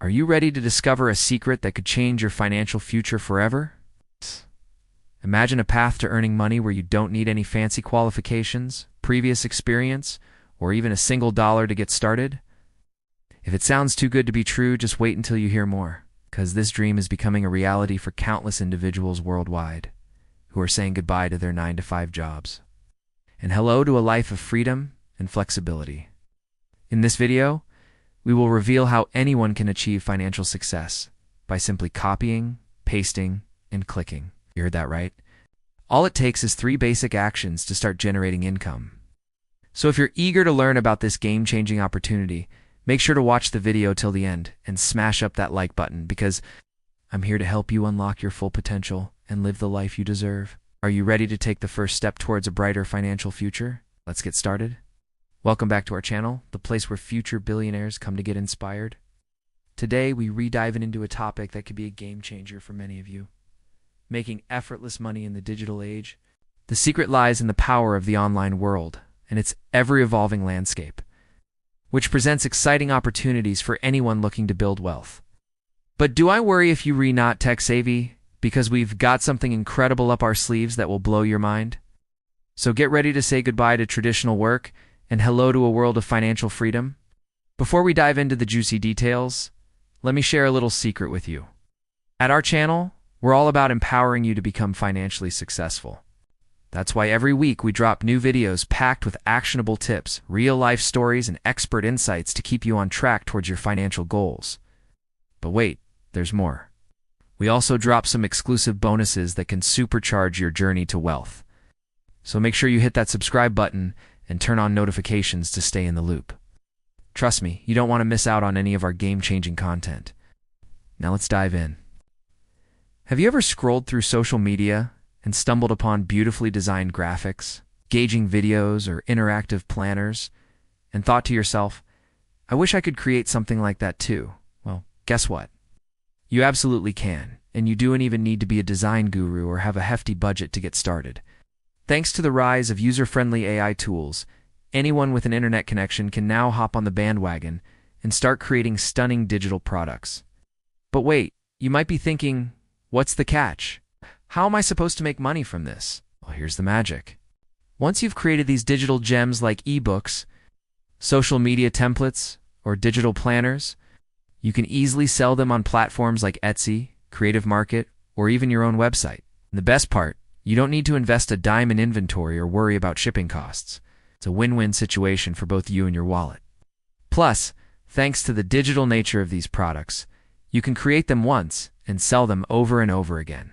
Are you ready to discover a secret that could change your financial future forever? Imagine a path to earning money where you don't need any fancy qualifications, previous experience, or even a single dollar to get started. If it sounds too good to be true, just wait until you hear more, because this dream is becoming a reality for countless individuals worldwide who are saying goodbye to their 9-to-5 jobs and hello to a life of freedom and flexibility. In this video, we will reveal how anyone can achieve financial success by simply copying, pasting, and clicking. You heard that right? All it takes is 3 basic actions to start generating income. So if you're eager to learn about this game-changing opportunity, make sure to watch the video till the end and smash up that like button, because I'm here to help you unlock your full potential and live the life you deserve. Are you ready to take the first step towards a brighter financial future? Let's get started. Welcome back to our channel, the place where future billionaires come to get inspired. Today, we re-dive into a topic that could be a game changer for many of you. Making effortless money in the digital age. The secret lies in the power of the online world and its ever-evolving landscape, which presents exciting opportunities for anyone looking to build wealth. But do I worry if you're not tech-savvy, because we've got something incredible up our sleeves that will blow your mind? So get ready to say goodbye to traditional work and hello to a world of financial freedom. Before we dive into the juicy details, let me share a little secret with you. At our channel, we're all about empowering you to become financially successful. That's why every week we drop new videos packed with actionable tips, real-life stories, and expert insights to keep you on track towards your financial goals. But wait, there's more. We also drop some exclusive bonuses that can supercharge your journey to wealth. So make sure you hit that subscribe button and turn on notifications to stay in the loop. Trust me, you don't want to miss out on any of our game-changing content. Now let's dive in. Have you ever scrolled through social media and stumbled upon beautifully designed graphics, engaging videos, or interactive planners, and thought to yourself, I wish I could create something like that too? Well, guess what? You absolutely can, and you don't even need to be a design guru or have a hefty budget to get started. Thanks to the rise of user-friendly AI tools, anyone with an internet connection can now hop on the bandwagon and start creating stunning digital products. But wait, you might be thinking, what's the catch? How am I supposed to make money from this? Well, here's the magic. Once you've created these digital gems like ebooks, social media templates, or digital planners, you can easily sell them on platforms like Etsy, Creative Market, or even your own website. And the best part, you don't need to invest a dime in inventory or worry about shipping costs. It's a win-win situation for both you and your wallet. Plus, thanks to the digital nature of these products, you can create them once and sell them over and over again.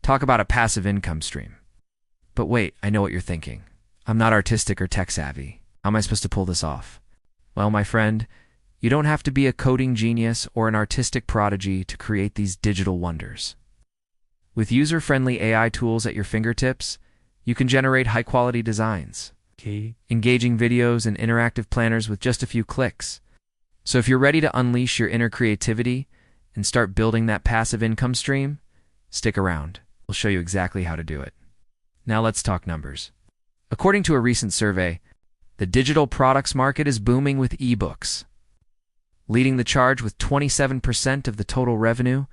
Talk about a passive income stream. But wait, I know what you're thinking. I'm not artistic or tech-savvy. How am I supposed to pull this off? Well, my friend, you don't have to be a coding genius or an artistic prodigy to create these digital wonders. With user-friendly AI tools at your fingertips, you can generate high-quality designs, engaging videos, and interactive planners with just a few clicks. So if you're ready to unleash your inner creativity and start building that passive income stream, stick around. We'll show you exactly how to do it. Now let's talk numbers. According to a recent survey, the digital products market is booming with ebooks, leading the charge with 27% of the total revenue,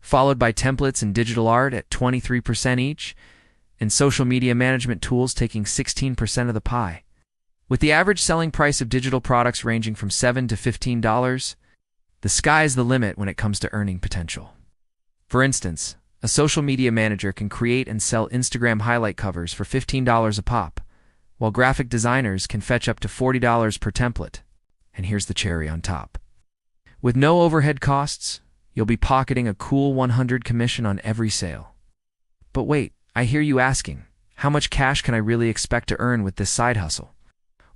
followed by templates and digital art at 23% each, and social media management tools taking 16% of the pie. With the average selling price of digital products ranging from $7 to $15, the sky's the limit when it comes to earning potential. For instance, a social media manager can create and sell Instagram highlight covers for $15 a pop, while graphic designers can fetch up to $40 per template. And here's the cherry on top. With no overhead costs, you'll be pocketing a cool 100 commission on every sale. But wait, I hear you asking, how much cash can I really expect to earn with this side hustle?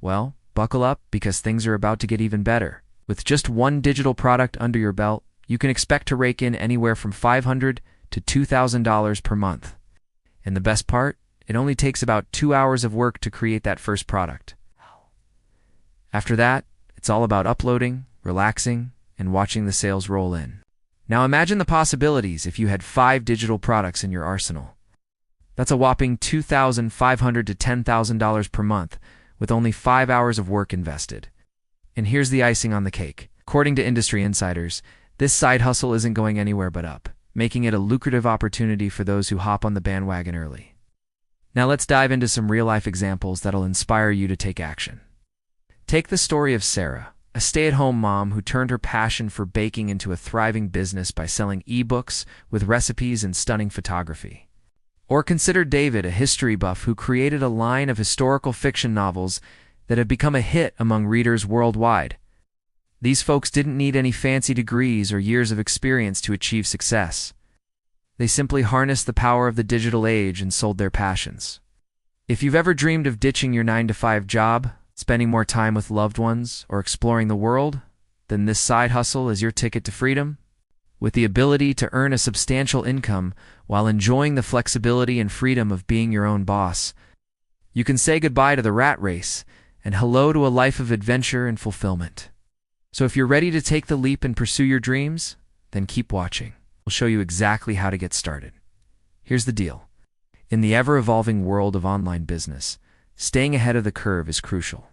Well, buckle up, because things are about to get even better. With just one digital product under your belt, you can expect to rake in anywhere from $500 to $2,000 per month. And the best part? It only takes about 2 hours of work to create that first product. After that, it's all about uploading, relaxing, and watching the sales roll in. Now imagine the possibilities if you had 5 digital products in your arsenal. That's a whopping $2,500 to $10,000 per month, with only 5 hours of work invested. And here's the icing on the cake. According to industry insiders, this side hustle isn't going anywhere but up, making it a lucrative opportunity for those who hop on the bandwagon early. Now let's dive into some real-life examples that'll inspire you to take action. Take the story of Sarah, a stay-at-home mom who turned her passion for baking into a thriving business by selling ebooks with recipes and stunning photography. Or consider David, a history buff who created a line of historical fiction novels that have become a hit among readers worldwide. These folks didn't need any fancy degrees or years of experience to achieve success. They simply harnessed the power of the digital age and sold their passions. If you've ever dreamed of ditching your 9-to-5 job, spending more time with loved ones, or exploring the world, then this side hustle is your ticket to freedom. With the ability to earn a substantial income while enjoying the flexibility and freedom of being your own boss, you can say goodbye to the rat race and hello to a life of adventure and fulfillment. So if you're ready to take the leap and pursue your dreams, then keep watching. We'll show you exactly how to get started. Here's the deal. In the ever-evolving world of online business, staying ahead of the curve is crucial.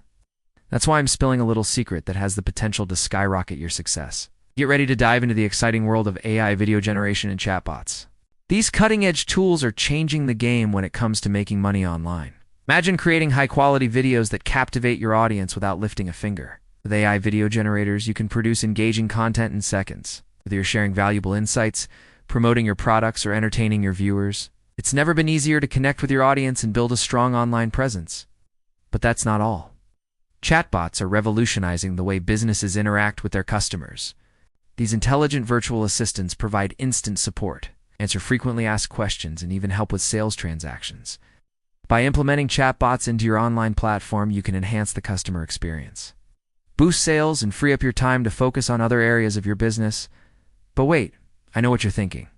That's why I'm spilling a little secret that has the potential to skyrocket your success. Get ready to dive into the exciting world of AI video generation and chatbots. These cutting-edge tools are changing the game when it comes to making money online. Imagine creating high-quality videos that captivate your audience without lifting a finger. With AI video generators, you can produce engaging content in seconds. Whether you're sharing valuable insights, promoting your products, or entertaining your viewers, it's never been easier to connect with your audience and build a strong online presence. But that's not all. Chatbots are revolutionizing the way businesses interact with their customers. These intelligent virtual assistants provide instant support, answer frequently asked questions, and even help with sales transactions. By implementing chatbots into your online platform, you can enhance the customer experience, boost sales, and free up your time to focus on other areas of your business. But wait, I know what you're thinking.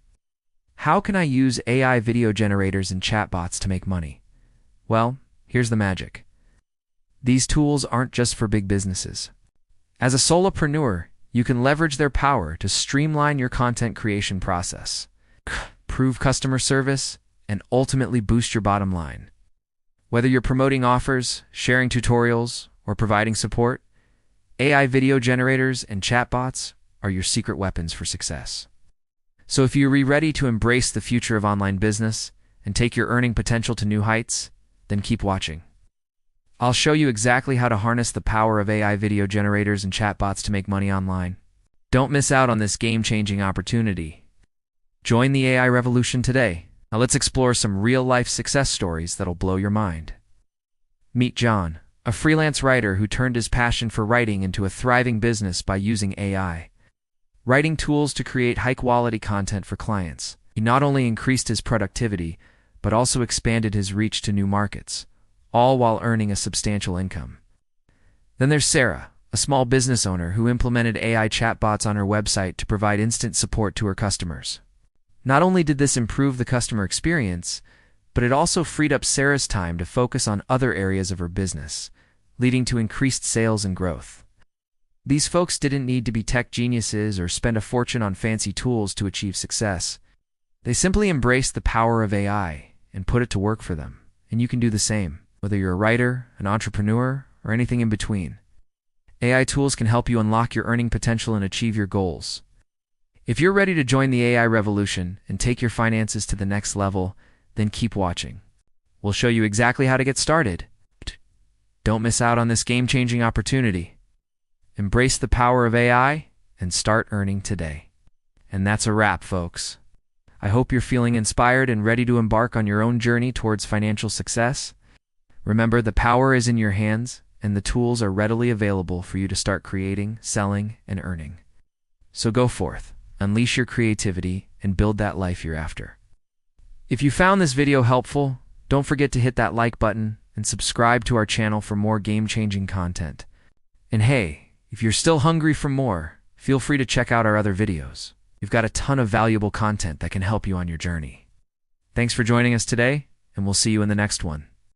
How can I use AI video generators and chatbots to make money? Well, here's the magic. These tools aren't just for big businesses. As a solopreneur, you can leverage their power to streamline your content creation process, improve customer service, and ultimately boost your bottom line. Whether you're promoting offers, sharing tutorials, or providing support, AI video generators and chatbots are your secret weapons for success. So if you're ready to embrace the future of online business and take your earning potential to new heights, then keep watching. I'll show you exactly how to harness the power of AI video generators and chatbots to make money online. Don't miss out on this game-changing opportunity. Join the AI revolution today. Now let's explore some real-life success stories that'll blow your mind. Meet John, a freelance writer who turned his passion for writing into a thriving business by using AI. Writing tools to create high-quality content for clients. He not only increased his productivity, but also expanded his reach to new markets, all while earning a substantial income. Then there's Sarah, a small business owner who implemented AI chatbots on her website to provide instant support to her customers. Not only did this improve the customer experience, but it also freed up Sarah's time to focus on other areas of her business, leading to increased sales and growth. These folks didn't need to be tech geniuses or spend a fortune on fancy tools to achieve success. They simply embraced the power of AI and put it to work for them. And you can do the same, whether you're a writer, an entrepreneur, or anything in between. AI tools can help you unlock your earning potential and achieve your goals. If you're ready to join the AI revolution and take your finances to the next level, then keep watching. We'll show you exactly how to get started. Don't miss out on this game-changing opportunity. Embrace the power of AI and start earning today. And that's a wrap, folks. I hope you're feeling inspired and ready to embark on your own journey towards financial success. Remember, the power is in your hands, and the tools are readily available for you to start creating, selling, and earning. So go forth, unleash your creativity, and build that life you're after. If you found this video helpful, don't forget to hit that like button and subscribe to our channel for more game-changing content. And hey, if you're still hungry for more, feel free to check out our other videos. We've got a ton of valuable content that can help you on your journey. Thanks for joining us today, and we'll see you in the next one.